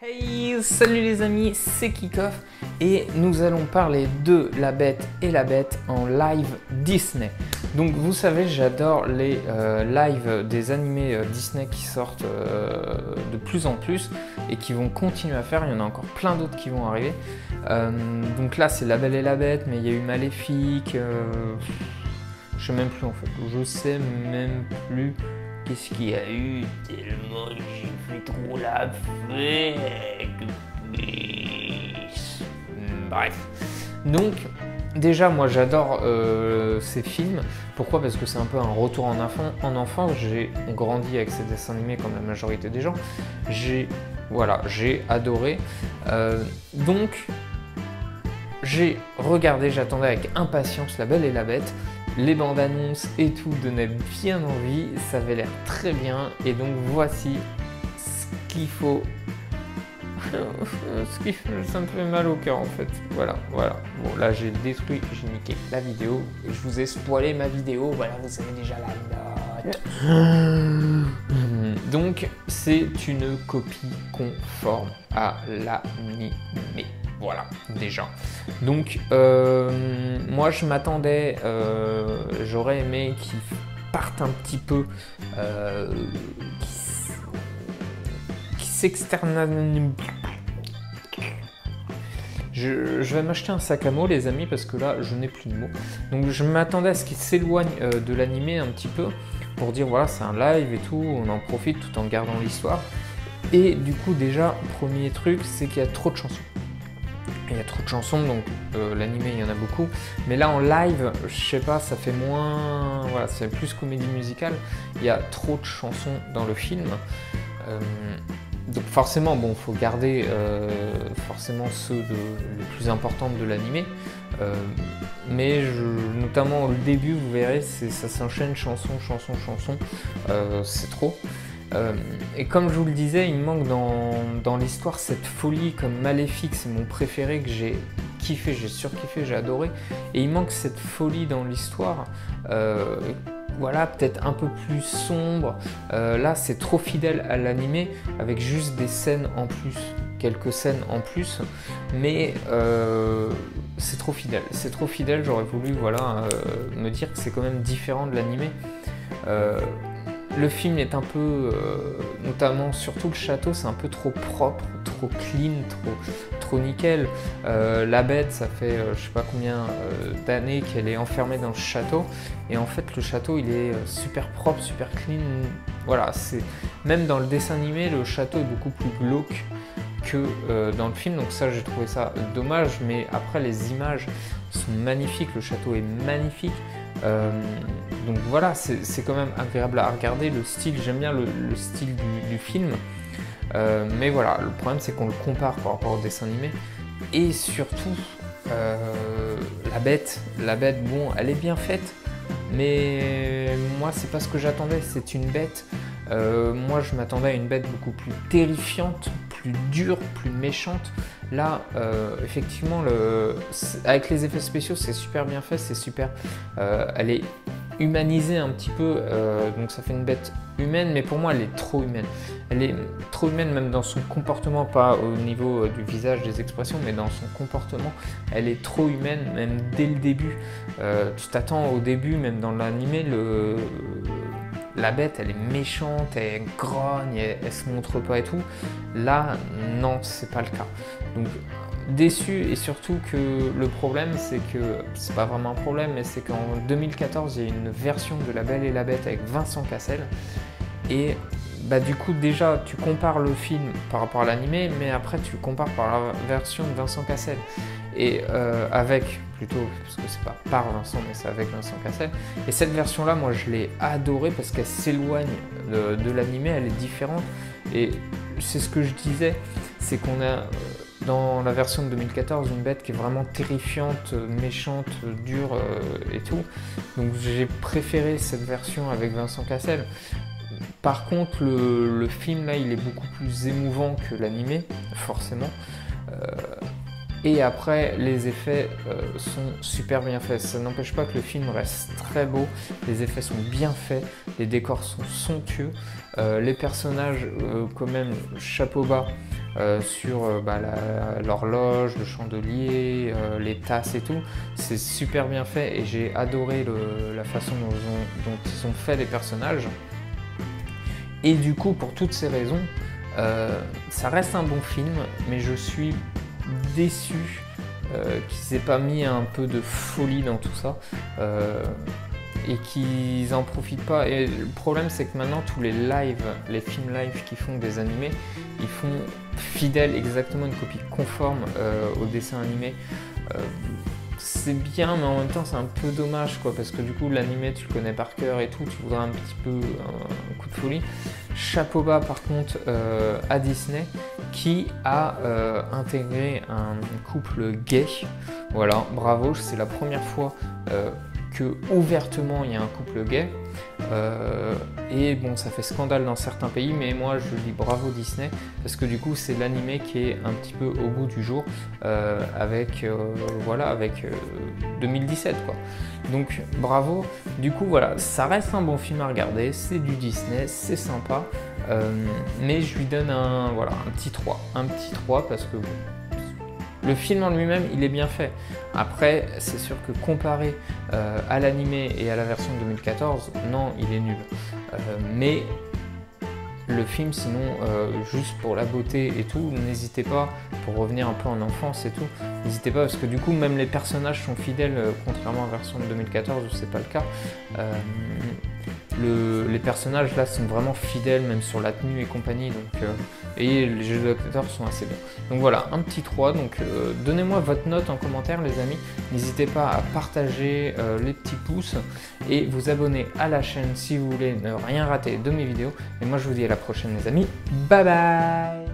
Hey, salut les amis, c'est Kickoff et nous allons parler de La Bête et la Bête en live Disney. Donc vous savez, j'adore les lives des animés Disney qui sortent de plus en plus et qui vont continuer à faire, il y en a encore plein d'autres qui vont arriver. Donc là c'est La Belle et la Bête, mais il y a eu Maléfique, je sais même plus en fait, je sais même plus. Qu'est-ce qu'il y a eu tellement j'ai fait trop la fête. Bref. Donc, déjà, moi j'adore ces films. Pourquoi? Parce que c'est un peu un retour en enfance. J'ai grandi avec ces dessins animés comme la majorité des gens. J'ai adoré. Donc, j'ai regardé, j'attendais avec impatience La Belle et la Bête. Les bandes annonces et tout donnaient bien envie, ça avait l'air très bien et donc voici ce qu'il faut. Ça me fait mal au cœur en fait. Voilà. Bon là j'ai détruit, j'ai niqué la vidéo. Je vous ai spoilé ma vidéo, voilà vous savez déjà la note. Donc c'est une copie conforme à l'animé. Voilà, déjà. Donc, moi, je m'attendais, j'aurais aimé qu'ils partent un petit peu, qu'ils s'externalisent. Je vais m'acheter un sac à mots, les amis, parce que là, je n'ai plus de mots. Donc, je m'attendais à ce qu'ils s'éloignent de l'animé un petit peu, pour dire, voilà, c'est un live et tout, on en profite tout en gardant l'histoire. Et du coup, déjà, premier truc, c'est qu'il y a trop de chansons. Il y a trop de chansons, donc l'animé il y en a beaucoup, mais là en live, je sais pas, ça fait moins, voilà, c'est plus comédie musicale. Il y a trop de chansons dans le film, donc forcément, bon, faut garder forcément ceux les plus importants de l'animé, mais notamment au début, vous verrez, ça s'enchaîne chanson, c'est trop. Et comme je vous le disais, il me manque dans l'histoire cette folie comme Maléfique, c'est mon préféré que j'ai kiffé, j'ai surkiffé, j'ai adoré. Et il manque cette folie dans l'histoire, voilà, peut-être un peu plus sombre. Là, c'est trop fidèle à l'animé avec juste des scènes en plus, quelques scènes en plus, mais c'est trop fidèle, j'aurais voulu voilà, me dire que c'est quand même différent de l'animé. Le film est un peu, notamment surtout le château, c'est un peu trop propre, trop clean, trop nickel. La bête, ça fait je sais pas combien d'années qu'elle est enfermée dans le château, et en fait le château il est super propre, super clean. Voilà, c'est même dans le dessin animé, le château est beaucoup plus glauque que dans le film, donc ça j'ai trouvé ça dommage, mais après les images sont magnifiques, le château est magnifique. Donc voilà, c'est quand même agréable à regarder, le style, j'aime bien le style du film, mais voilà, le problème c'est qu'on le compare par rapport au dessin animé, et surtout la bête, bon, elle est bien faite, mais moi c'est pas ce que j'attendais, c'est une bête, moi je m'attendais à une bête beaucoup plus terrifiante, plus dure, plus méchante. Là, effectivement, avec les effets spéciaux, c'est super bien fait, c'est super. Elle est humanisée un petit peu, donc ça fait une bête humaine, mais pour moi, elle est trop humaine. Elle est trop humaine même dans son comportement, pas au niveau du visage, des expressions, mais dans son comportement. Elle est trop humaine, même dès le début. Tu t'attends au début, même dans l'animé, la bête, elle est méchante, elle grogne, elle se montre pas et tout. Là, non, c'est pas le cas. Donc, déçu, et surtout que le problème, c'est que, c'est pas vraiment un problème, mais c'est qu'en 2014, il y a une version de La Belle et la Bête avec Vincent Cassel. Et bah, du coup, déjà, tu compares le film par rapport à l'animé, mais après, tu compares par la version de Vincent Cassel. Et avec, plutôt, parce que c'est pas par Vincent, mais c'est avec Vincent Cassel. Et cette version-là, moi, je l'ai adorée parce qu'elle s'éloigne de l'animé, elle est différente. Et c'est ce que je disais, c'est qu'on a dans la version de 2014 une bête qui est vraiment terrifiante, méchante, dure et tout. Donc j'ai préféré cette version avec Vincent Cassel. Par contre, le film là, il est beaucoup plus émouvant que l'animé, forcément. Et après, les effets sont super bien faits. Ça n'empêche pas que le film reste très beau. Les effets sont bien faits, les décors sont somptueux. Les personnages, quand même, chapeau bas. sur l'horloge, le chandelier, les tasses et tout. C'est super bien fait et j'ai adoré la façon dont ils ont fait les personnages. Et du coup, pour toutes ces raisons, ça reste un bon film, mais je suis déçu qu'ils aient pas mis un peu de folie dans tout ça. Et qu'ils en profitent pas. Et le problème, c'est que maintenant, tous les lives, les films live qui font des animés, ils font fidèle, exactement une copie conforme au dessin animé. C'est bien, mais en même temps, c'est un peu dommage, quoi, parce que du coup, l'animé, tu le connais par cœur et tout, tu voudrais un petit peu un coup de folie. Chapeau bas, par contre, à Disney, qui a intégré un couple gay. Voilà, bravo, c'est la première fois que ouvertement il y a un couple gay et bon, ça fait scandale dans certains pays, mais moi je dis bravo Disney parce que du coup c'est l'animé qui est un petit peu au bout du jour avec 2017 quoi. Donc bravo. Du coup voilà, ça reste un bon film à regarder, c'est du Disney, c'est sympa, mais je lui donne un petit 3, parce que le film en lui-même, il est bien fait. Après, c'est sûr que comparé à l'animé et à la version de 2014, non, il est nul. Mais le film, sinon, juste pour la beauté et tout, n'hésitez pas, pour revenir un peu en enfance et tout, n'hésitez pas, parce que du coup, même les personnages sont fidèles, contrairement à la version de 2014 où c'est pas le cas. Les personnages là sont vraiment fidèles, même sur la tenue et compagnie, donc, et les jeux d'acteurs sont assez bons. Donc voilà, un petit 3, donc donnez-moi votre note en commentaire les amis, n'hésitez pas à partager les petits pouces et vous abonner à la chaîne si vous voulez ne rien rater de mes vidéos. Et moi je vous dis à la prochaine les amis, bye bye.